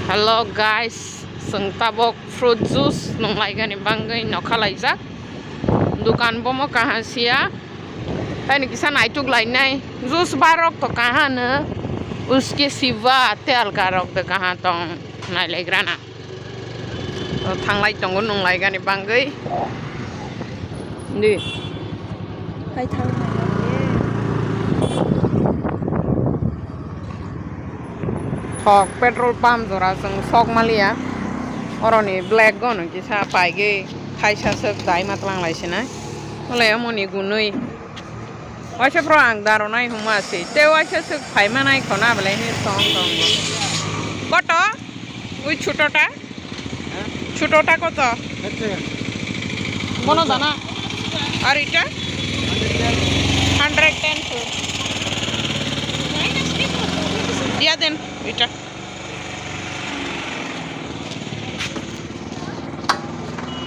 Hello guys, seng tabok fruit juice nong laiga ni bangai nokalaijak. Dukan bomo kahan sia. Tani kisan aituk lai nai. Juice barok to kahan ne. Uske siva tel karok de kahan tong nai legrana. Thang lai tong nong laiga ni bangai. Ni. Hai thang Thok petrol pump jora seng sok malia. Oroni black gon kisa paige thaisa sek dai matlang lai sinai. Ole amoni gunui. Wacha pro ang daro nai huma si. Te wacha sek phai manai khona bele ni song song. Koto? Ui chutota? Chutota koto? Mono dana? Ar ita? 110 food. Dia den ita.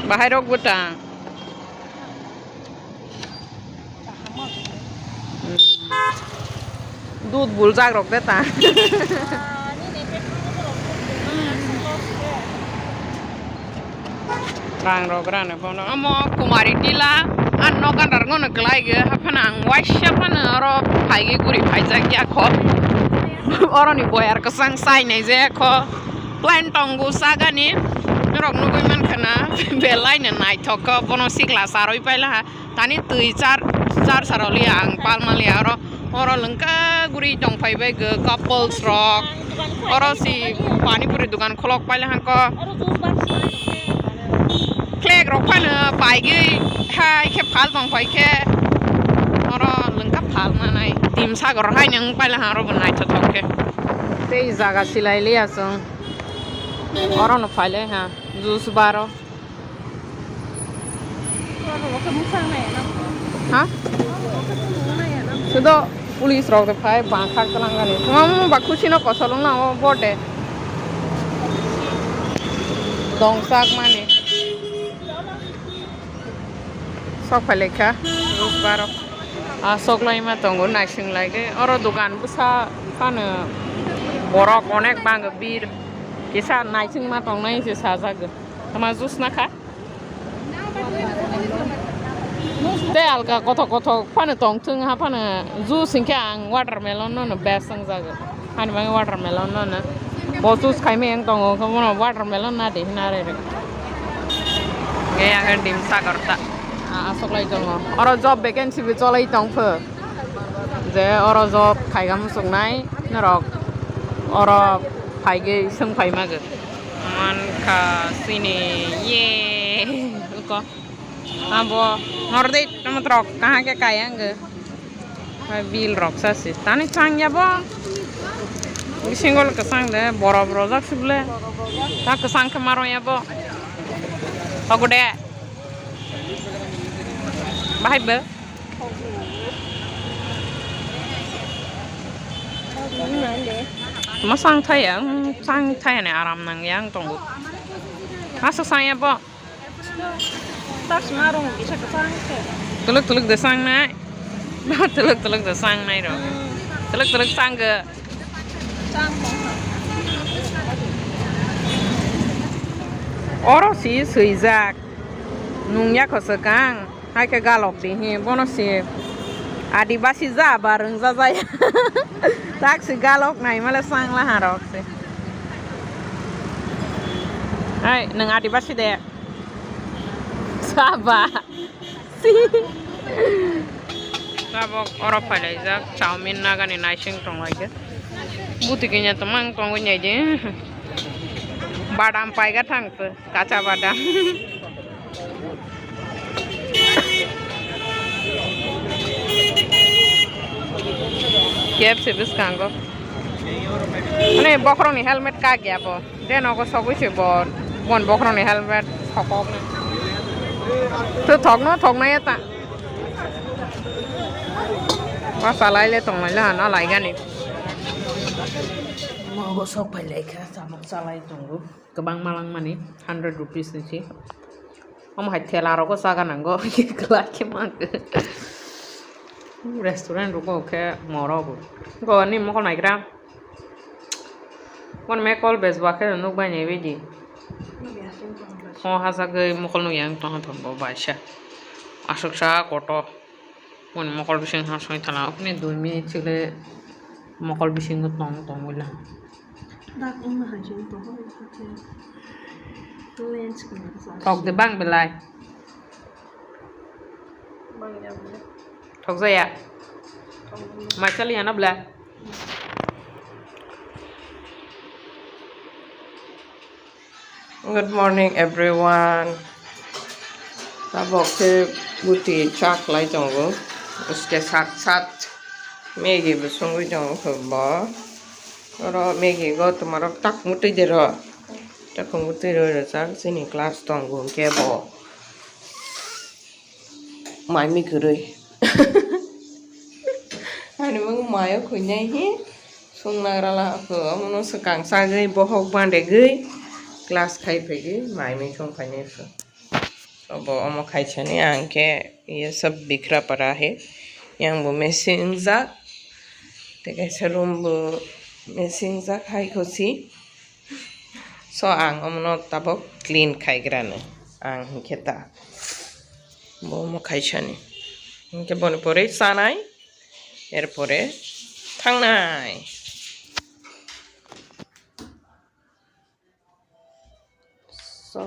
Bahai rok butang. दूध भूल जाग रोक देता rang rok rane pono amo kumari tila anno kan darngo ne klai ge hapana ang waisha pana oro phaige guri phaija kya kho oro ni boyar ka sang sai nei je kho plan tongu saga ni rok no goi man khana belai ne nai thok bono sikla saroi paila tani tui char saroli ang palmali oro oro lengka guri tong phai bai ge couples rock oro si pani puri dukan kholok paila han ko Klek rok pan pai ge hai ke phal tong phai ke oro lengkap phal manai tim sagor hai nang pala haro banai thok ke te jaga silai le asong oro no phale ha juice baro ha sudo police rok de phai ba khak talang gani mom ba khushi no kosolong na o bote dong sak mane sok phale kha juice baro sok lai ma tongo nai sing lai ke oro dukan busa kana borok onek bang bir kisa nai sing ma tong nai se sa ja ge tama juice na kha te alka koto pana tong thung ha pana juice sing ang watermelon no best sang ja ge han bang watermelon no na bo juice khai me ang tong ko mo watermelon na de na re ge yang dim sa karta asok lai jong oro job vacancy bi cholai tong pho je oro job khai gam sung nai na rok oro phai ge sung phai ma ge man kha sini ye ko abo norde tam trok kaha ke kayang ge bil rok sa si tani chang ya bo singol ka sang de boro jak sible ta ka sang ka maro ya bo agode Bahai ba? Masang thai ne aram nang yang tong. Asa sang ya bo. tak semarong bisa ke sang ke Tuluk de sang nai. Tuluk de sang nai ro. Tuluk sang ge. sang Oro si suizak. Nung ya ko sekang. Hai ke galok di hi bono si adibasi za bareng za ya tak si galok nai mala sang la harok si hai nang adibasi de saba si sabok oro pale za chowmin na gani nai sing tong lai ge buti kinya tamang tong nyai je badam pai ga thang pe kacha badam Kiap se bis kango. Ane bokro ni helmet ka gya bo. Den ogo sogu se bo. Bon bokro ni helmet thokok na. Tu thok na ya ta. Ba salai le tong la na lai ga ni. Mo go sok pai lai kha samok salai tong ru. Kebang malang mani 100 rupees ni. Om hai thela ro ko sa ga nang go kla ke mang. Restaurant ruko ke moro go ni mo ko nai gra One make all best work and no by navy. Oh, has a gay Mokolo young Tonton Bobasha. Ashoksha, Koto. When Mokol Bishing has went out, me do me chile Mokol Bishing with Tonton will. Talk the bank belay. Talk the my Italian black. Good morning, everyone. Tabok ke buti chak lai jong go. Uske साथ साथ Maggi बसंग जंग खबा. और Maggi को तुम्हारा तक मुट्ठी दे रहा. तक मुट्ठी दे रहा चाक सिनी क्लास तंग गो के बो. माय मी करे. Ani mang mayo kunyai hi. Sung nagrala ko amono sekang sagai bohok bande gei. Kelas khai pegi my में क्यों खाने से अब हम खाई चने आंके ये सब बिखरा पड़ा है यहाँ वो मेसिंजा ते कैसे रूम वो मेसिंजा खाई खुशी सो आंग हम नो तब क्लीन खाई कराने आंग kita वो हम खाई चने इनके बने परे सानाई एर परे थांगनाई So,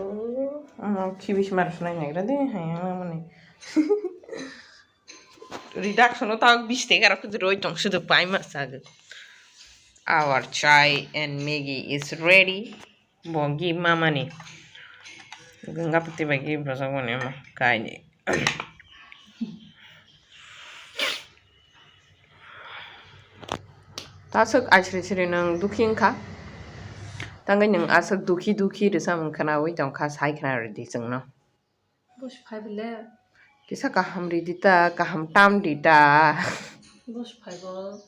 kiwis maras na niya grade, hayang naman eh. Reduction no tawag biste kara kudroy tong sudo pay masag. Our chai and Maggie is ready. Bogi mama ni. Ganga pati bagi brasa ko niya kain ni. Tasok ashri nang duking ka. Tangga yang asak duki rasa mengkana wei jang kas hai kena ready seng no. Bos phai bele. Kisah kaham ready ta kaham tam dita. Bos phai bol.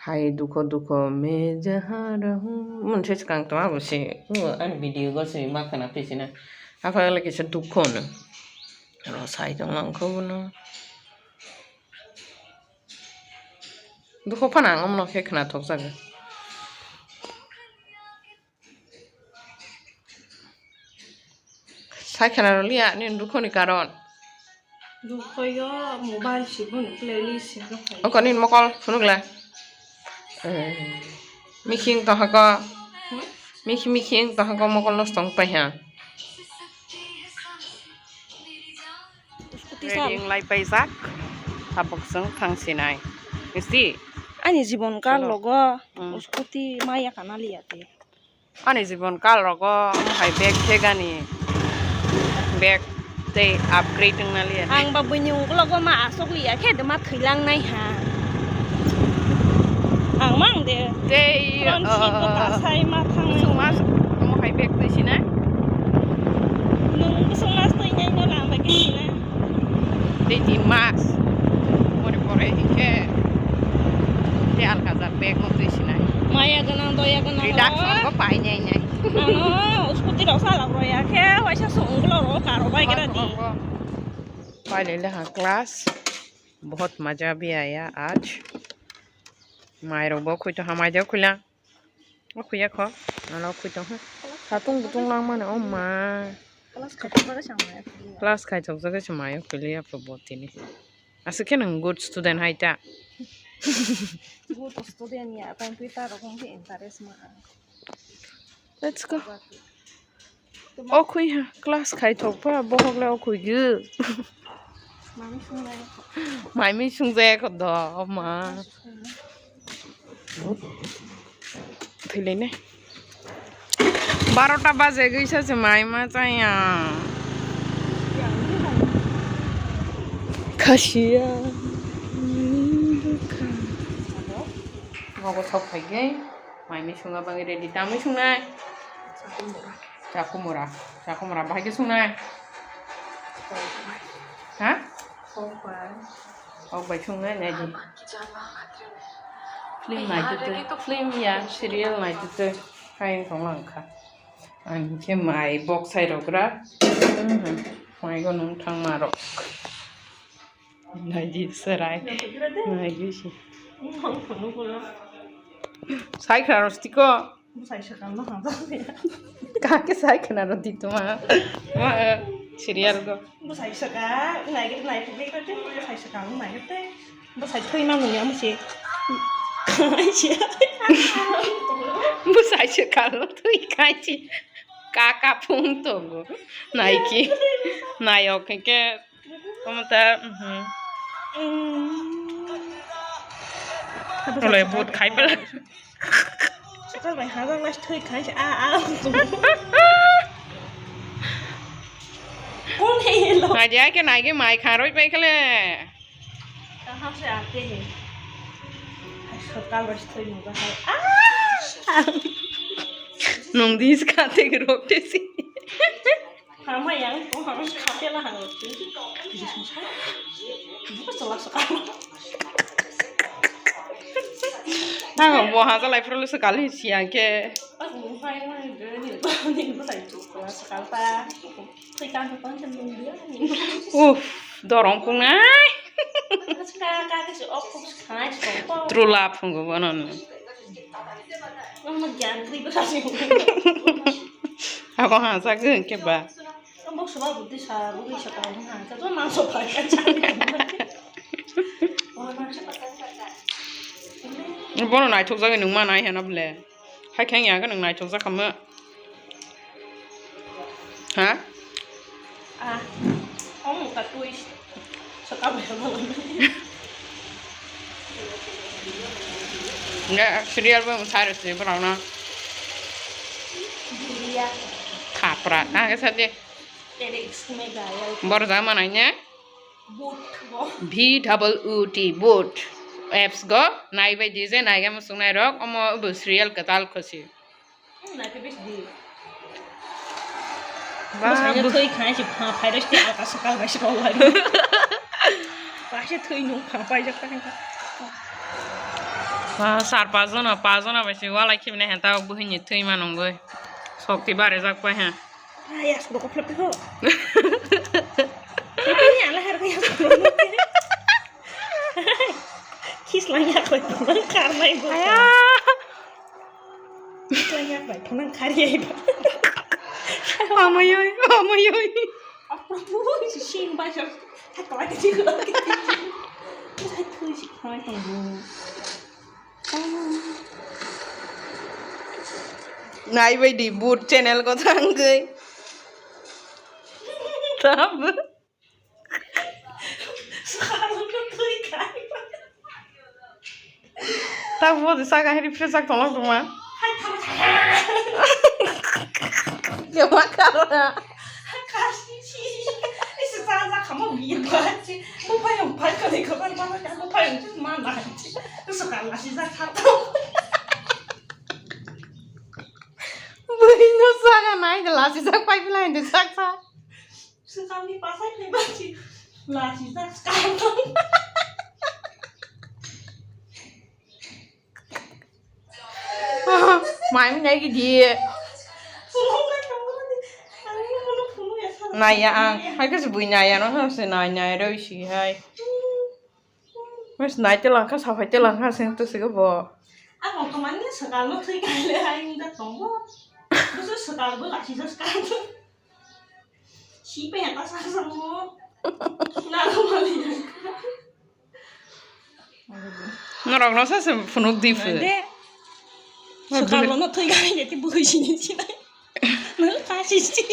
Hai duko me jahan rahu. Mun ses kang tu aku sih. An video ko sih makan apa sih na. Apa lagi sih duko no. Kalau saya jang langkau no. Duko panang om no kena thok saga. Saya kena lihat ni duko ni karon. Duko yo mobile sih pun playlist sih kan. Oh kau ni mokol sunuk lah. Making tak haka. Making tak haka mokol nostong pyha. Reading lai paisak. Habok seng thang sinai. Mesti. Ani জীবন কাল logo uskuti maya kana liate. Ani জীবন কাল logo hai bag thegani. Bag they upgrading na liat. Ang babunyung logo ma asok liat ke de ma thilang nai ha. Ang mang de. They sai ma thang nai. Sumas mo hai bag te sina. Nung sumas toi nyai no lang ba ke sina. They di mas. More ke. They alcazar bag mo te sina. Maya ganang doya ganang. Reduction ko pai nyai. Ano, uskuti daw salah roya ke wai sa sung lo karo bai kira di. Finally हाँ class बहुत मज़ा भी आया आज मायरों बो कुछ तो हमारे जो खुला वो खुया खो ना कुछ तो है सातुंग बुतुंग लांग माने ओ माँ क्लास खाई चौक जगह चमायो खुलिया प्रबोती ने ऐसे क्या नंग गुड स्टूडेंट है क्या Good student ya pen Twitter ko kung interest ma. Let's go ओ खुई हाँ क्लास खाई चौक पर बहुत ले ओ खुई ग मामी सुंजाय को दो माँ थैले ने 12টা বাজে গইছে মাইমা চাইয়া Khasia ngoko thok phai ge maimi sunga bangi ready tamai sungai chakumura bahai ge sungai ha oh bai sungai ne di film này tu film ya serial này tu hay không làm cả anh cái máy box hay rồi ra máy con nung thang mà rồi này đi serai này cái gì sai claro stico Busai sekali lah hamba. Kaki saya kena roti tu mah serial go. Busai sekali, naik publik aja. Busai sekali naik teh. Busai tuh imam punya masih. Busai sekali tu ikai sih. Kakak pun tu go. Naiki, naik ke, kamu tahu? Oleh buat kai pel. Sekali baik hamba lah tuh ikai sih. Con hello. Nai dia ke nai ke mai kharoi pe kele. Kau saya apa ni? Sekali baik tuh muka saya. Nung dis kate ke rokte si. Hamba yang harus kate lah harus. Bukan salah sekali. Nah, mau hasil live dulu sekali siang ke. Aku fai lah ni busai tu sekali pak. Tekan tu kan cendung dia. Dorong pun nai. Sekarang kakak si opus sekarang si True love pun gue bonon. Mama jantri tu sasi. Aku hasil ke ba. Kamu sebab butuh sah, butuh sekarang ha. Kau tu masuk pakai cari. Bono nai thuk zak nung ma nai hena ble. Hai khang ya ka nung nai thuk zak kham. Ha? Kamu tak tuis. Sekarang belum. Enggak, serial belum cari sih berapa? Dia Kapra, nah ke saja. dari mega ya. Baru zaman nanya. Boot go. BOOT boot. Apps go, naik by DJ naik kamu sungai rock, omo bus serial ketal kosi. Naik bis di. Wah, Busanya tuh ikan sih, pada sih atas sekali masih kau lagi. Pasti tuh inung pada kan. wah, sar pazona masih wala kibne henta buhnya tuh iman nunggu. Sok tiba rezak pa ha. Ya sudah kau flip itu. Ini ala harga yang kis lagi aku itu karena ibu. Kis lagi aku itu karya ibu. Amayoy. Apa pun sih baca tak kau lagi juga. Saya tuh sih kau itu. Naik by di boot channel ko tanggai. Tab. Sekarang tuh ikan. Tak buat saga hari fresak tolong rumah. Ya makara. Kasih sih. Ini sekarang kamu biar sih. Lupa yang pakai di kamar mana kan lupa yang itu mana sih. Sekarang masih zakat. Buhnya saga naik gelas sak pipe line di sak. Sekali pasang nih baju. Lah sisa sekarang. Mai naik dia. Naya ang, hai ka sebui naya no ha se naya ro isi hai. Mas nai te lang ka sa hai te lang ka sen tu se go bo. Aku kemana sekarang tuh kali hari ini tunggu. Terus sekarang gue sisa sekarang. Siapa yang pasang semua? Nah, kembali. Ngarang no sa se funuk di fu. Sekarang tuh kali jadi buku sini sih. Nah, kasih sih.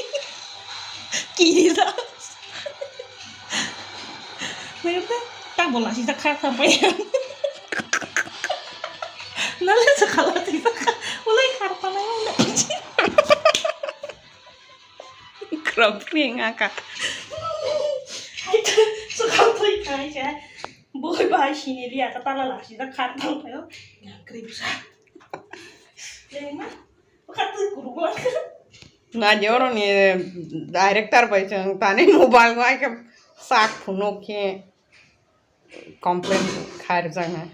Kiri dah. Mereka tak boleh sisa sampai yang. Nanti sekarang sisa mulai kartu lain nak. Kerap ring ngakak. Itu sekarang tuh ikan sih. Boleh bahas ini dia kata lah sisa kartu lain. Yang keribsa. Jadi mah, kata guru lah. Na joro ni director bai chang tane mobile ko ai ka sak phunok ke complaint khair jang hai.